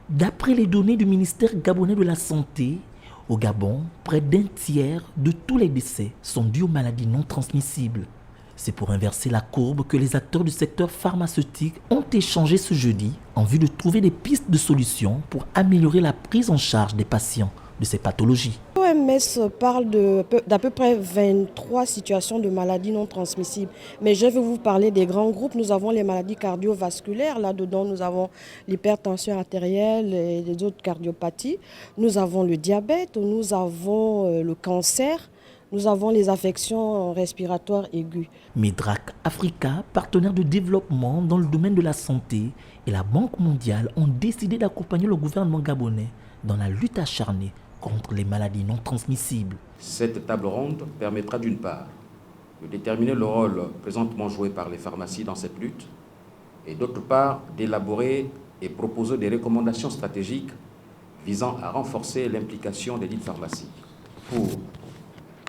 D'après les données du ministère gabonais de la Santé, au Gabon, près d'un tiers de tous les décès sont dus aux maladies non transmissibles. C'est pour inverser la courbe que les acteurs du secteur pharmaceutique ont échangé ce jeudi en vue de trouver des pistes de solutions pour améliorer la prise en charge des patients de ces pathologies. L'OMS parle d'à peu près 23 situations de maladies non transmissibles. Mais je vais vous parler des grands groupes. Nous avons les maladies cardiovasculaires. Là-dedans, nous avons l'hypertension artérielle et les autres cardiopathies. Nous avons le diabète, nous avons le cancer. Nous avons les affections respiratoires aiguës. Medrac Africa, partenaire de développement dans le domaine de la santé, et la Banque mondiale ont décidé d'accompagner le gouvernement gabonais dans la lutte acharnée contre les maladies non transmissibles. Cette table ronde permettra d'une part de déterminer le rôle présentement joué par les pharmacies dans cette lutte et d'autre part d'élaborer et proposer des recommandations stratégiques visant à renforcer l'implication des dites pharmacies pour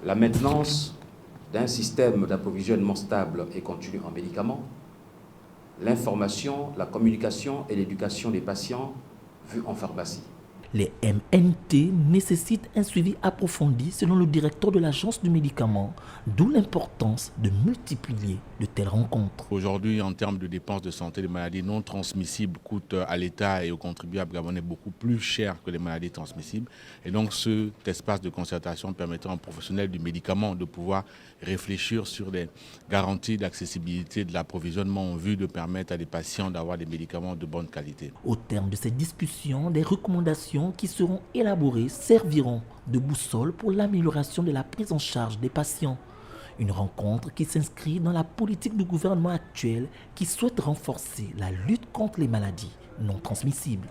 la maintenance d'un système d'approvisionnement stable et continu en médicaments, l'information, la communication et l'éducation des patients vus en pharmacie. Les MNT nécessitent un suivi approfondi selon le directeur de l'agence du médicament, d'où l'importance de multiplier de telles rencontres. Aujourd'hui, en termes de dépenses de santé, les maladies non transmissibles coûtent à l'État et aux contribuables gabonais beaucoup plus cher que les maladies transmissibles. Et donc cet espace de concertation permettra aux professionnels du médicament de pouvoir réfléchir sur les garanties d'accessibilité de l'approvisionnement en vue de permettre à des patients d'avoir des médicaments de bonne qualité. Au terme de cette discussion, des recommandations qui seront élaborées serviront de boussole pour l'amélioration de la prise en charge des patients. Une rencontre qui s'inscrit dans la politique du gouvernement actuel qui souhaite renforcer la lutte contre les maladies non transmissibles.